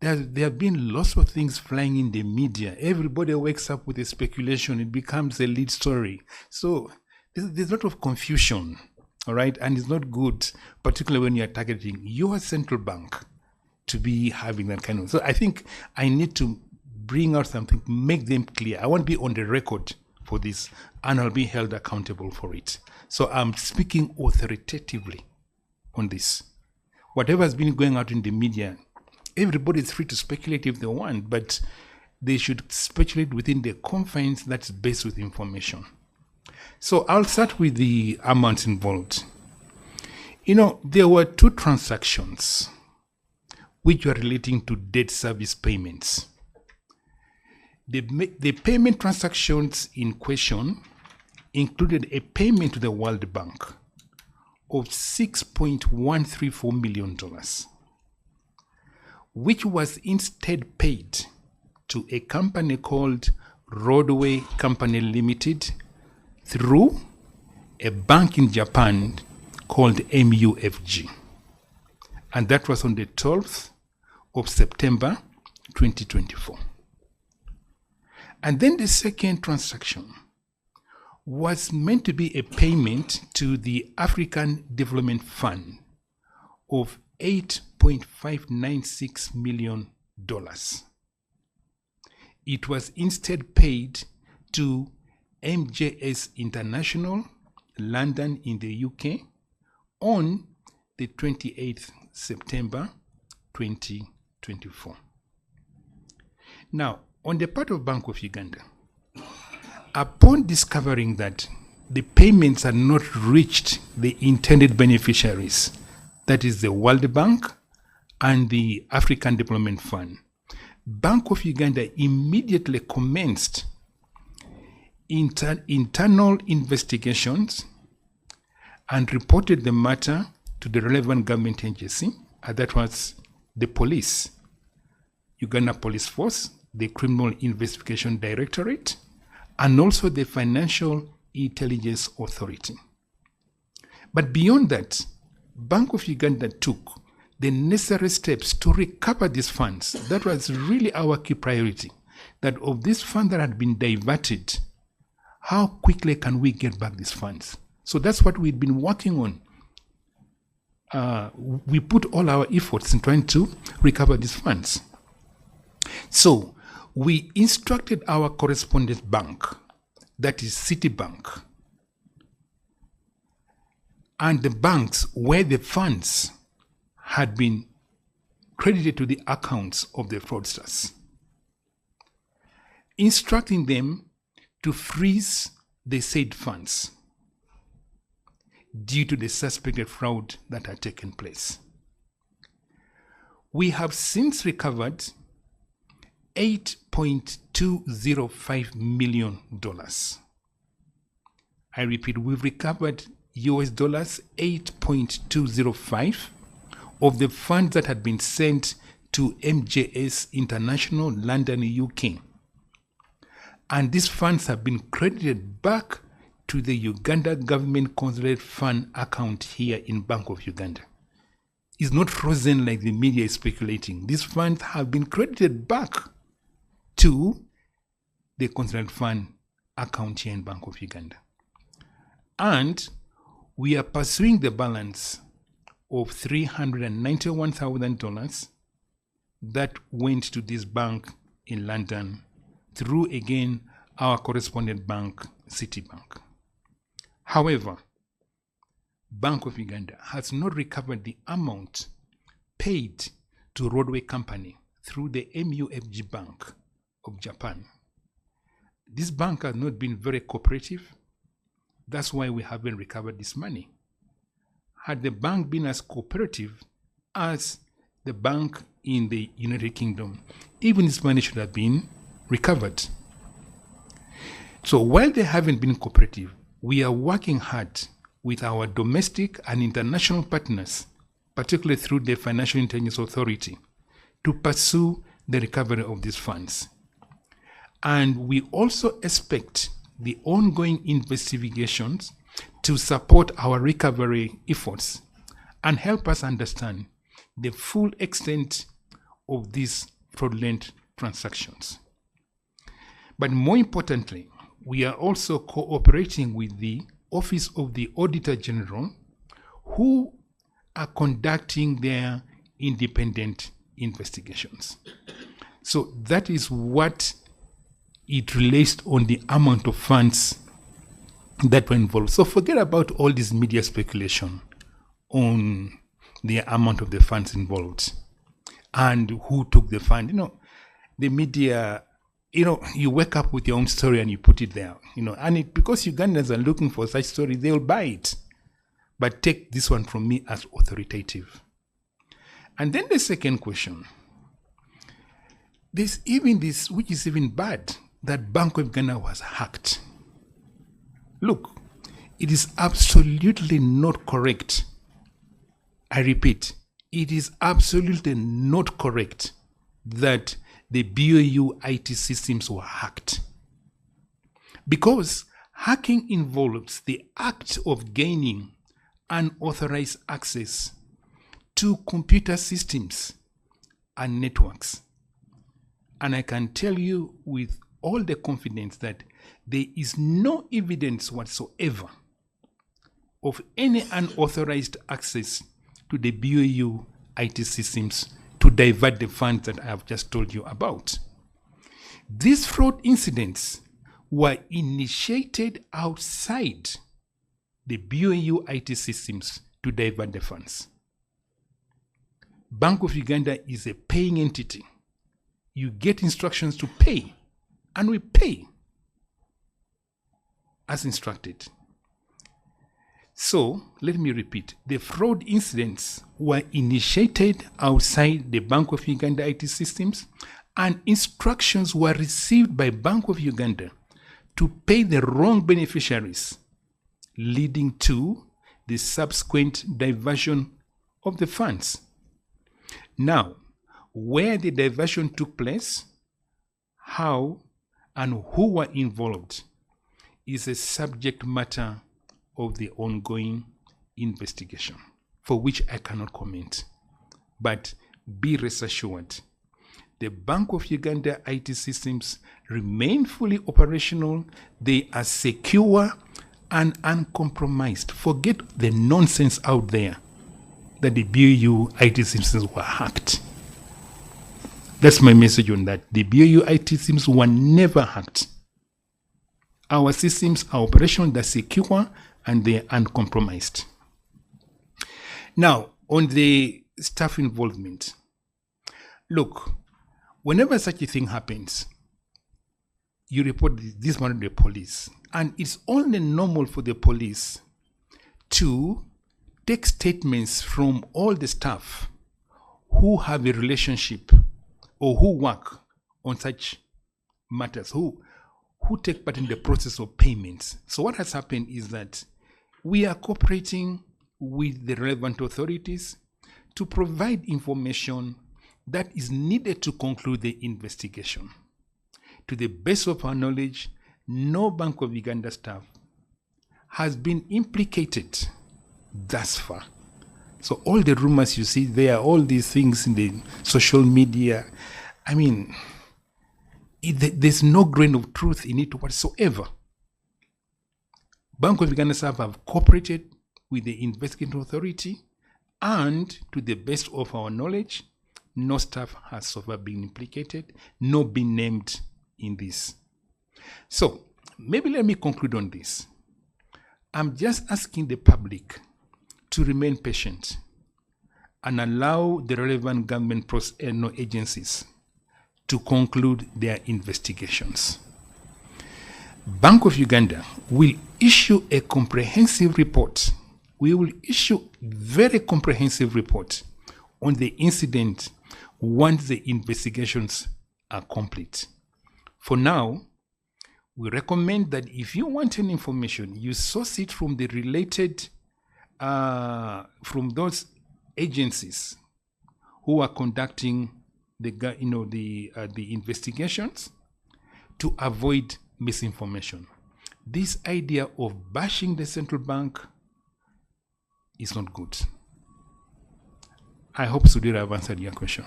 there have been lots of things flying in the media. Everybody wakes up with a speculation. It becomes a lead story. So there's a lot of confusion, all right? And it's not good, particularly when you're targeting your central bank to be having that kind of. So I think I need to bring out something, make them clear. I want to be on the record for this, and I'll be held accountable for it. So I'm speaking authoritatively on this. Whatever has been going out in the media, everybody is free to speculate if they want, but they should speculate within the confines that's based with information. So I'll start with the amounts involved. You know, there were 2 transactions which were relating to debt service payments. The payment transactions in question included a payment to the World Bank of $6.134 million, which was instead paid to a company called Roadway Company Limited through a bank in Japan called MUFG. And that was on the 12th of September 2024. And then the second transaction was meant to be a payment to the African Development Fund of $8.596 million. It was instead paid to MJS International, London in the UK, on the 28th September 2024. Now, on the part of Bank of Uganda, upon discovering that the payments had not reached the intended beneficiaries, that is the World Bank and the African Development Fund, Bank of Uganda immediately commenced internal investigations and reported the matter to the relevant government agency, and that was the police, Uganda Police Force, the Criminal Investigation Directorate, and also the Financial Intelligence Authority. But beyond that, Bank of Uganda took the necessary steps to recover these funds. That was really our key priority, that of these funds that had been diverted, how quickly can we get back these funds? So that's what we've been working on. We put all our efforts in trying to recover these funds. So we instructed our correspondent bank, that is Citibank, and the banks where the funds had been credited to the accounts of the fraudsters, instructing them to freeze the said funds due to the suspected fraud that had taken place. We have since recovered $8.205 million. I repeat, we've recovered US dollars 8.205 of the funds that had been sent to MJS International, London, UK. And these funds have been credited back to the Uganda Government Consulate Fund account here in Bank of Uganda. It's not frozen like the media is speculating. These funds have been credited back to the Consulate Fund account here in Bank of Uganda. And we are pursuing the balance of $391,000 that went to this bank in London through, again, our correspondent bank, Citibank. However, Bank of Uganda has not recovered the amount paid to Roadway Company through the MUFG Bank of Japan. This bank has not been very cooperative. That's why we haven't recovered this money. Had the bank been as cooperative as the bank in the United Kingdom, even this money should have been recovered. So while they haven't been cooperative, we are working hard with our domestic and international partners, particularly through the Financial Intelligence Authority, to pursue the recovery of these funds. And we also expect the ongoing investigations to support our recovery efforts and help us understand the full extent of these fraudulent transactions. But more importantly, we are also cooperating with the Office of the Auditor General, who are conducting their independent investigations. So that is what it relates on the amount of funds that were involved. So forget about all this media speculation on the amount of the funds involved and who took the fund. The media, you wake up with your own story and you put it there, and because Ugandans are looking for such story, they'll buy it. But take this one from me as authoritative. And then the second question, there's even this, which is even bad, that Bank of Uganda was hacked. Look, it is absolutely not correct. I repeat, it is absolutely not correct that the BOU IT systems were hacked. Because hacking involves the act of gaining unauthorized access to computer systems and networks. And I can tell you with all the confidence that there is no evidence whatsoever of any unauthorized access to the BOU IT systems to divert the funds that I have just told you about. These fraud incidents were initiated outside the BOU IT systems to divert the funds. Bank of Uganda is a paying entity. You get instructions to pay, and we pay as instructed. So, let me repeat, the fraud incidents were initiated outside the Bank of Uganda IT systems, and instructions were received by Bank of Uganda to pay the wrong beneficiaries, leading to the subsequent diversion of the funds. Now, where the diversion took place, how and who were involved is a subject matter of the ongoing investigation, for which I cannot comment. But be rest assured, the Bank of Uganda IT systems remain fully operational. They are secure and uncompromised. Forget the nonsense out there that the BOU IT systems were hacked. That's my message on that. The BOU IT systems were never hacked. Our systems are operational, they're secure, and they're uncompromised. Now, on the staff involvement, look, whenever such a thing happens, you report this one to the police. And it's only normal for the police to take statements from all the staff who have a relationship or who work on such matters, who take part in the process of payments. So what has happened is that we are cooperating with the relevant authorities to provide information that is needed to conclude the investigation. To the best of our knowledge, no Bank of Uganda staff has been implicated thus far. So all the rumors you see there, all these things in the social media, I mean, there's no grain of truth in it whatsoever. Bank of Uganda staff have cooperated with the investigating authority, and to the best of our knowledge, no staff has so far been implicated, no been named in this. So maybe let me conclude on this. I'm just asking the public to remain patient and allow the relevant government agencies to conclude their investigations. Bank of Uganda will issue a comprehensive report. We will issue very comprehensive report on the incident once the investigations are complete. For now, we recommend that if you want any information, you source it from the related, from those agencies who are conducting the investigations, to avoid misinformation. This idea of bashing the central bank is not good. I hope Sudhir have answered your question.